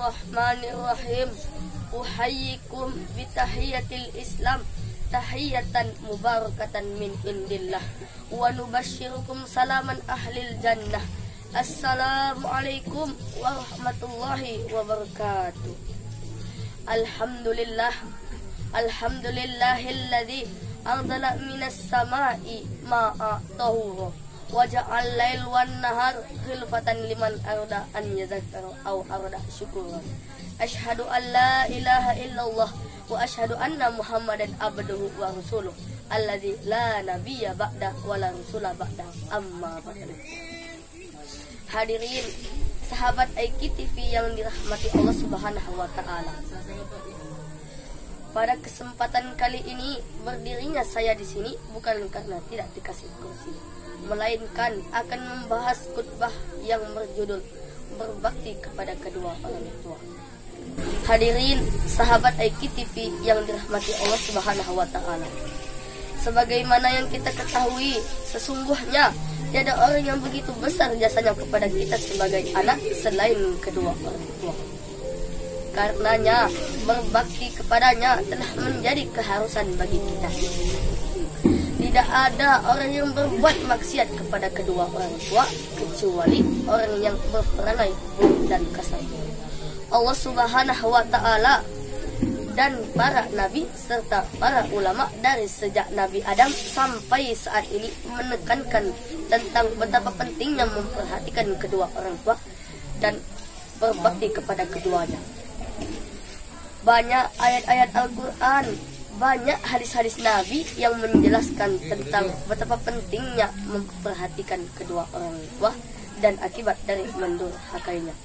Bismillahirrahmanirrahim. Uhayyikum bitahiyatil Islam, tahiyatan mubarakatan min indillah, wa nubashirukum salaman ahlil jannah. Assalamualaikum warahmatullahi wabarakatuh. Alhamdulillah, alhamdulillahilladzi anzala minas samai ma'a tahura wa ja'al lail wan nahar khilfatan liman arada an yazakkaru aw arada syukura. Asyhadu an la ilaha illallah wa asyhadu anna Muhammadan abduhu wa rasuluh alladzi la nabiyya ba'da wa la rasula ba'da, amma ba'du. Hadirin sahabat IKTV yang dirahmati Allah Subhanahu wa taala. Pada kesempatan kali ini berdirinya saya di sini bukan karena tidak dikasih kursi, melainkan akan membahas khutbah yang berjudul berbakti kepada kedua orang tua. Hadirin sahabat IKTV yang dirahmati Allah Subhanahu wa taala. Sebagaimana yang kita ketahui, sesungguhnya tiada orang yang begitu besar jasanya kepada kita sebagai anak selain kedua orang tua. Karenanya berbakti kepadanya telah menjadi keharusan bagi kita. Tidak ada orang yang berbuat maksiat kepada kedua orang tua kecuali orang yang berperangai buruk dan kasar. Allah Subhanahu wa taala dan para nabi serta para ulama dari sejak Nabi Adam sampai saat ini menekankan tentang betapa pentingnya memperhatikan kedua orang tua dan berbakti kepada keduanya. Banyak ayat-ayat Al-Quran, banyak hadis-hadis Nabi yang menjelaskan tentang betapa pentingnya memperhatikan kedua orang tua dan akibat dari mendurhakainya.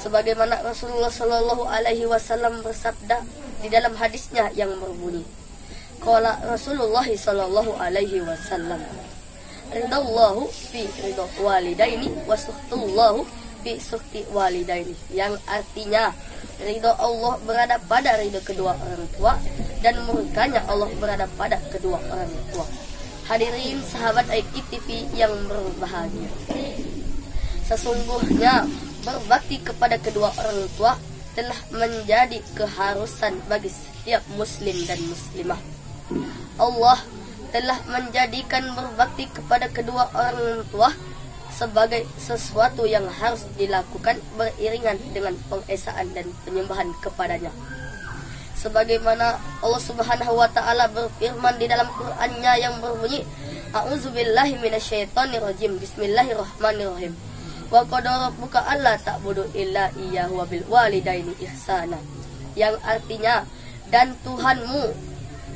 Sebagaimana Rasulullah Shallallahu Alaihi Wasallam bersabda di dalam hadisnya yang berbunyi, qala Rasulullah Shallallahu Alaihi Wasallam, ridallahu fi ridha walidaini wa suhtullahu fi suhti walidaini, yang artinya ridha Allah berada pada ridha kedua orang tua dan murkanya Allah berada pada kedua orang tua. Hadirin sahabat IKTV yang berbahagia, sesungguhnya berbakti kepada kedua orang tua telah menjadi keharusan bagi setiap muslim dan muslimah. Allah telah menjadikan berbakti kepada kedua orang tua sebagai sesuatu yang harus dilakukan beriringan dengan pengesaan dan penyembahan kepadanya. Sebagaimana Allah Subhanahu wa taala berfirman di dalam Qur'annya yang berbunyi, A'udzubillahi minasyaitonirrajim, Bismillahirrahmanirrahim. Wa qadara rabbuka alla ta'budu illa iyyahu wa bil walidaini ihsana, yang artinya dan Tuhanmu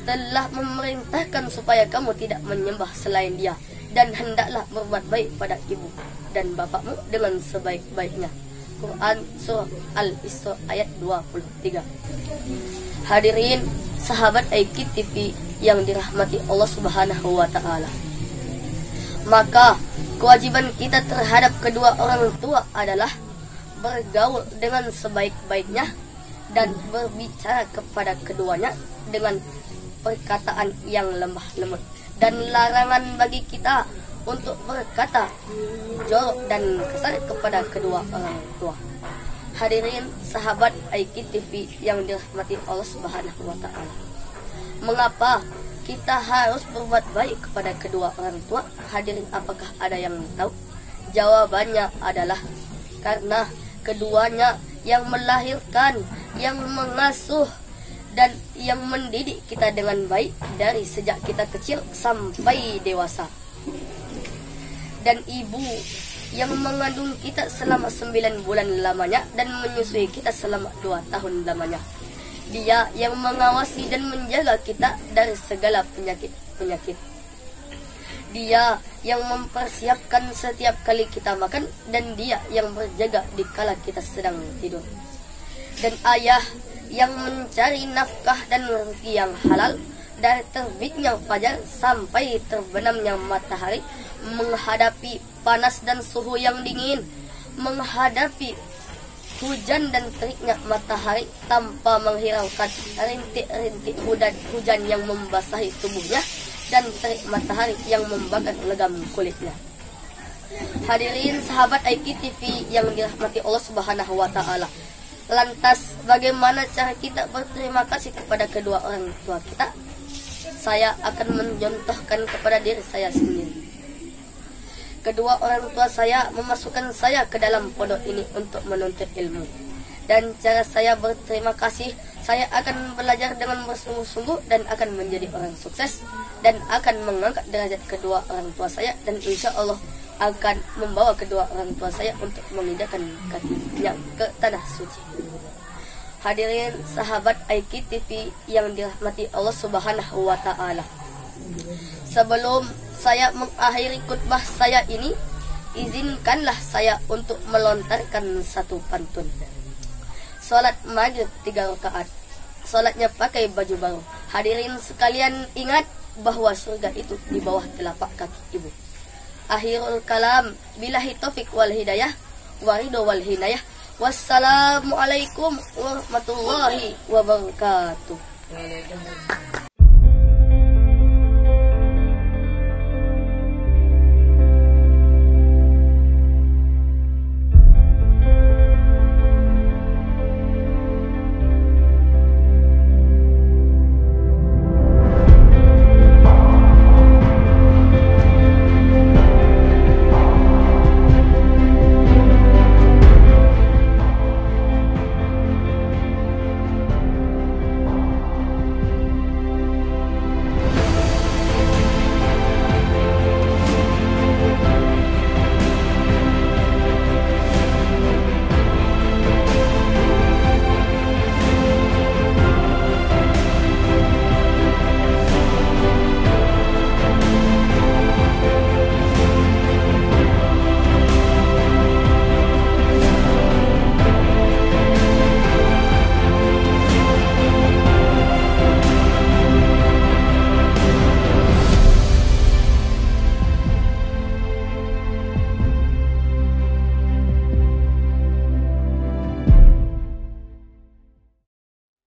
telah memerintahkan supaya kamu tidak menyembah selain Dia dan hendaklah berbuat baik pada ibu dan bapakmu dengan sebaik-baiknya. Quran surah Al-Isra ayat 23. Hadirin sahabat IKTV yang dirahmati Allah Subhanahu wa taala. Maka kewajiban kita terhadap kedua orang tua adalah bergaul dengan sebaik-baiknya dan berbicara kepada keduanya dengan perkataan yang lemah lembut, dan larangan bagi kita untuk berkata jorok dan kasar kepada kedua orang tua. Hadirin sahabat IKTV yang dirahmati Allah Subhanahu wa taala. Mengapa kita harus berbuat baik kepada kedua orang tua? Hadirin, apakah ada yang tahu? Jawabannya adalah karena keduanya yang melahirkan, yang mengasuh dan yang mendidik kita dengan baik dari sejak kita kecil sampai dewasa. Dan ibu yang mengandung kita selama 9 bulan lamanya dan menyusui kita selama 2 tahun lamanya. Dia yang mengawasi dan menjaga kita dari segala penyakit-penyakit. Dia yang mempersiapkan setiap kali kita makan, dan dia yang berjaga di kala kita sedang tidur. Dan ayah yang mencari nafkah dan rezeki yang halal dari terbitnya fajar sampai terbenamnya matahari, menghadapi panas dan suhu yang dingin, menghadapi hujan dan teriknya matahari tanpa menghiraukan rintik-rintik hujan yang membasahi tubuhnya dan terik matahari yang membakar legam kulitnya. Hadirin sahabat IKTV yang dirahmati Allah Subhanahu wa taala. Lantas bagaimana cara kita berterima kasih kepada kedua orang tua kita? Saya akan mencontohkan kepada diri saya sendiri. Kedua orang tua saya memasukkan saya ke dalam pondok ini untuk menuntut ilmu. Dan cara saya berterima kasih, saya akan belajar dengan bersungguh-sungguh dan akan menjadi orang sukses dan akan mengangkat derajat kedua orang tua saya, dan insya Allah akan membawa kedua orang tua saya untuk menginjakkan kakinya ke tanah suci. Hadirin sahabat IKTV yang dirahmati Allah Subhanahu wa Ta'ala, sebelum saya mengakhiri khutbah saya ini, izinkanlah saya untuk melontarkan satu pantun. Salat maghrib 3 rakaat, salatnya pakai baju baru. Hadirin sekalian ingat bahwa surga itu di bawah telapak kaki ibu. Akhirul kalam, billahi taufik wal hidayah, warido wal hinayah. Wassalamualaikum warahmatullahi wabarakatuh.